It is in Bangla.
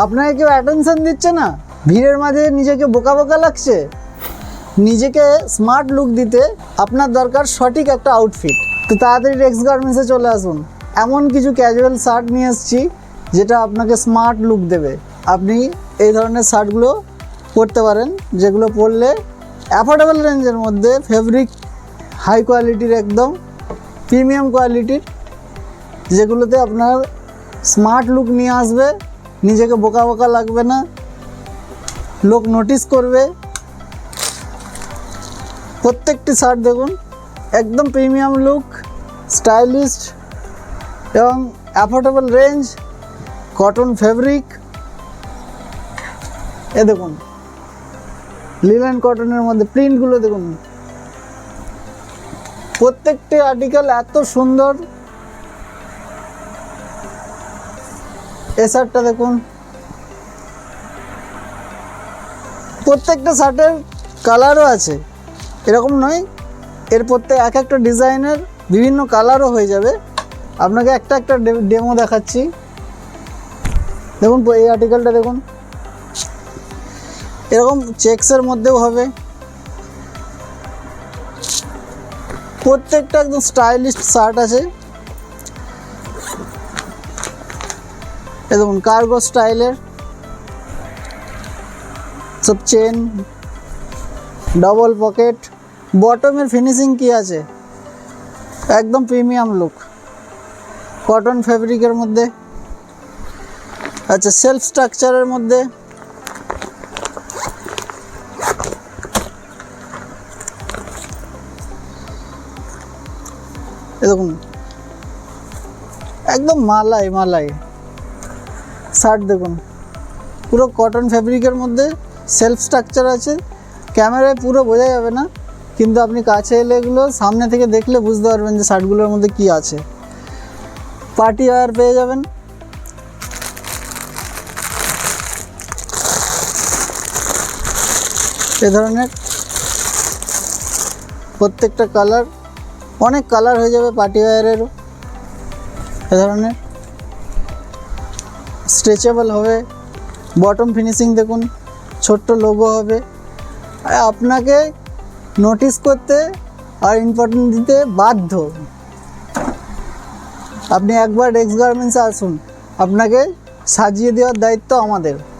আপনাকে কেউ অ্যাটেনশন দিচ্ছে না, ভিড়ের মাঝে নিজেকে বোকা বোকা লাগছে। নিজেকে স্মার্ট লুক দিতে আপনার দরকার সঠিক একটা আউটফিট। তো তাড়াতাড়ি রেক্স গার্মেন্টসে চলে আসুন। এমন কিছু ক্যাজুয়াল শার্ট নিয়ে এসেছি যেটা আপনাকে স্মার্ট লুক দেবে। আপনি এই ধরনের শার্টগুলো পরতে পারেন, যেগুলো পরলে অ্যাফোর্ডেবল রেঞ্জের মধ্যে ফেব্রিক হাই কোয়ালিটির, একদম প্রিমিয়াম কোয়ালিটির, যেগুলোতে আপনার স্মার্ট লুক নিয়ে আসবে, নিজেকে বোকা বোকা লাগবে না, লোক নোটিস করবে। প্রত্যেকটি শার্ট দেখুন একদম প্রিমিয়াম লুক, স্টাইলিশ এবং অ্যাফোর্ডেবল রেঞ্জ, কটন ফেব্রিক। এ দেখুন লিনেন কটনের মধ্যে প্রিন্টগুলো দেখুন, প্রত্যেকটি আর্টিকেল এত সুন্দর। এ শার্টটা দেখুন, প্রত্যেকটা শার্টের কালারও আছে, এরকম নয়, এর প্রত্যেক এক একটা ডিজাইনের বিভিন্ন কালারও হয়ে যাবে। আপনাকে একটা একটা ডেমো দেখাচ্ছি। দেখুন এই আর্টিকেলটা দেখুন, এরকম চেক্সের মধ্যেও হবে, প্রত্যেকটা একদম স্টাইলিশ শার্ট আছে। এ দেখুন কার্গো স্টাইলের সব চেন, ডবল পকেট, বটমের ফিনিশিং কি আছে, একদম প্রিমিয়াম লুক, কটন ফেব্রিকের মধ্যে। আচ্ছা, সেলফ স্ট্রাকচারের মধ্যে দেখুন একদম মালাই মালাই শার্ট দেখুন, পুরো কটন ফেব্রিকের মধ্যে সেলফ স্ট্রাকচার আছে। ক্যামেরায় পুরো বোঝা যাবে না, কিন্তু আপনি কাছে এলে এগুলো সামনে থেকে দেখলে বুঝতে পারবেন যে শার্টগুলোর মধ্যে কি আছে। পার্টি ওয়্যার পেয়ে যাবেন। এ ধরনের প্রত্যেকটা কালার, অনেক কালার হয়ে যাবে পার্টি ওয়্যারেরও। এ ধরনের স্ট্রেচেবল হবে, বটম ফিনিশিং দেখুন, ছোট্ট লোগো হবে। আপনাকে নোটিস করতে আর ইম্পর্টেন্স দিতে বাধ্য। আপনি একবার রেক্স গার্মেন্টসে আসুন, আপনাকে সাজিয়ে দেওয়ার দায়িত্ব আমাদের।